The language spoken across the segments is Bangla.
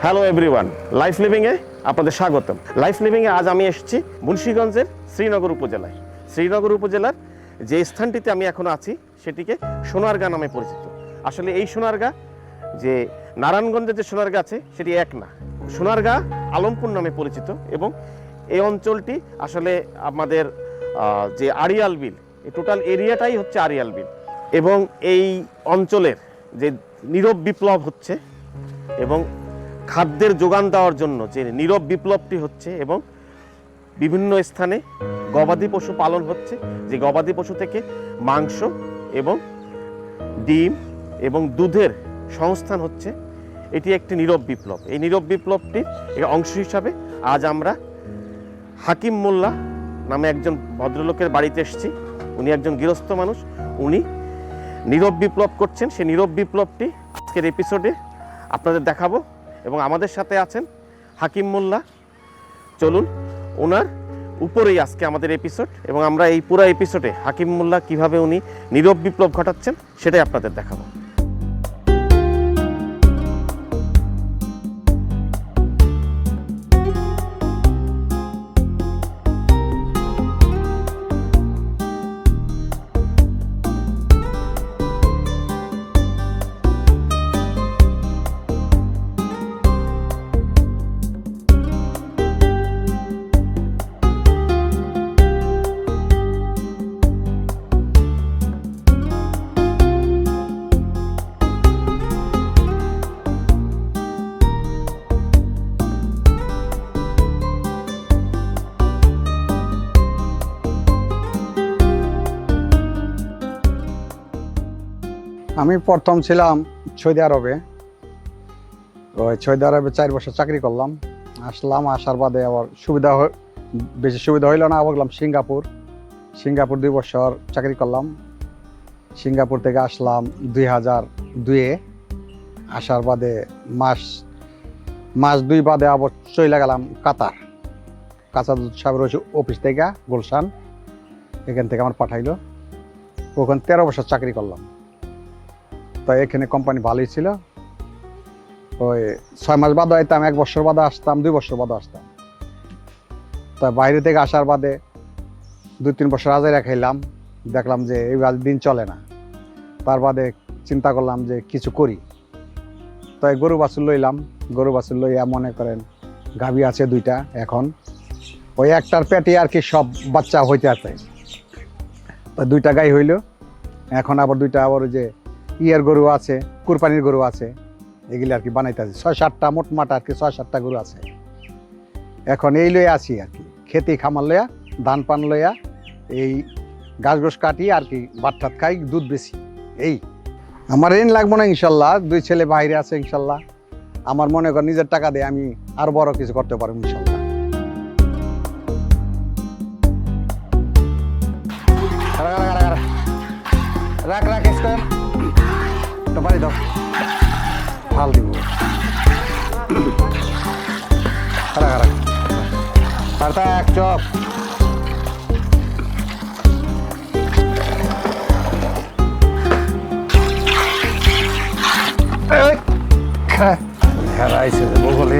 হ্যালো এভরিওয়ান, লাইফ লিভিংয়ে আপনাদের স্বাগতম। লাইফ লিভিংয়ে আজ আমি এসেছি মুন্সিগঞ্জের শ্রীনগর উপজেলায়। শ্রীনগর উপজেলার যে স্থানটিতে আমি এখন আছি সেটিকে সোনারগাঁ নামে পরিচিত। আসলে এই সোনারগাঁ যে নারায়ণগঞ্জের যে সোনারগাঁ আছে সেটি এক না, সোনারগাঁ আলমপুর নামে পরিচিত। এবং এই অঞ্চলটি আসলে আমাদের যে আড়িয়াল বিল, এই টোটাল এরিয়াটাই হচ্ছে আড়িয়াল বিল। এবং এই অঞ্চলের যে নীরব বিপ্লব হচ্ছে এবং খাদ্যের যোগান দেওয়ার জন্য যে নীরব বিপ্লবটি হচ্ছে এবং বিভিন্ন স্থানে গবাদি পশু পালন হচ্ছে, যে গবাদি পশু থেকে মাংস এবং ডিম এবং দুধের সংস্থান হচ্ছে, এটি একটি নীরব বিপ্লব। এই নীরব বিপ্লবটির অংশ হিসাবে আজ আমরা হাকিম মোল্লা নামে একজন ভদ্রলোকের বাড়িতে এসেছি। উনি একজন গৃহস্থ মানুষ, উনি নীরব বিপ্লব করছেন। সেই নীরব বিপ্লবটি আজকের এপিসোডে আপনাদের দেখাবো এবং আমাদের সাথে আছেন হাকিম মোল্লা। চলুন ওনার উপরেই আজকে আমাদের এপিসোড, এবং আমরা এই পুরো এপিসোডে হাকিম মোল্লা কীভাবে উনি নীরব বিপ্লব ঘটাচ্ছেন সেটাই আপনাদের দেখাবো। আমি প্রথম ছিলাম সৌদি আরবে। ওই সৌদি আরবে 4 বছর চাকরি করলাম, আসলাম। আসার বাদে আবার বেশি সুবিধা হইল না, আবার গেলাম সিঙ্গাপুর 2 বছর চাকরি করলাম। সিঙ্গাপুর থেকে আসলাম 2002-এ। আসার বাদে মাস 2 বাদে আবার চলে গেলাম কাতার সাহেবের অফিস থেকে, গুলশান, এখান থেকে আমার পাঠাইলো। ওখানে 13 বছর চাকরি করলাম। তো এখানে কোম্পানি ভালোই ছিল। ওই 6 মাস বাদে আইতাম, 1 বছর বাদে আসতাম, 2 বছর বাদে আসতাম। তা বাইরে থেকে আসার বাদে 2-3 বছর আজাইরা খাইলাম, দেখলাম যে এই দিন চলে না। তার বাদে চিন্তা করলাম যে কিছু করি। তাই গরু বাছুর লইলাম। গরু বাছুর লইয়া মনে করেন গাভী আছে 2টা। এখন ওই একটার পেটে আর কি সব বাচ্চা হইতে আছে। তো 2টা গাই হইল। এখন আবার 2টা আবার যে ইয়ের গরু আছে, কুরবানির গরু আছে, এগুলি আর কি বানাইতে আছে। 6-7টা মোটমাট আর কি 6-7টা গরু আছে। এখন এই লইয়া আছি আর কি, খেতে খামার লইয়া, ধান পান লইয়া, এই ঘাস কাটি আর কি, ভাত ঠাত খাই, দুধ বেশি। এই আমার ঋণ লাগবো না ইনশাল্লাহ। 2 ছেলে বাইরে আছে ইনশাল্লাহ। আমার মনে কর নিজের টাকা দিয়ে আমি আরো বড় কিছু করতে পারবো ইনশাল্লাহ। রাখ তো বাড়ি দাও, ভাল দিব। এক চপ খেলাইছে বগলে।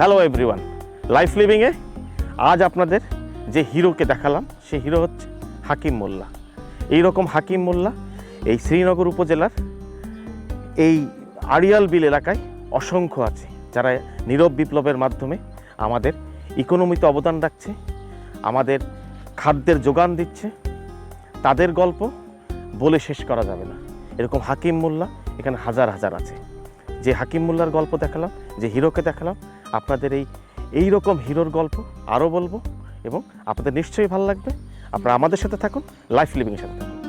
হ্যালো এভরিওয়ান, লাইফ লিভিংয়ে আজ আপনাদের যে হিরোকে দেখালাম সে হিরো হচ্ছে হাকিম মোল্লা। এইরকম হাকিম মোল্লা এই শ্রীনগর উপজেলার এই আড়িয়াল বিল এলাকায় অসংখ্য আছে, যারা নীরব বিপ্লবের মাধ্যমে আমাদের ইকোনমিতে অবদান রাখছে, আমাদের খাদ্যের যোগান দিচ্ছে। তাদের গল্প বলে শেষ করা যাবে না। এরকম হাকিম মোল্লা এখানে হাজার হাজার আছে। যে হাকিম মোল্লার গল্প দেখালাম, যে হিরোকে দেখালাম, আপনাদের এই রকম হিরোর গল্প আরও বলবো এবং আপনাদের নিশ্চয়ই ভালো লাগবে। আপনারা আমাদের সাথে থাকুন, লাইফ লিভিংয়ের সাথে থাকুন।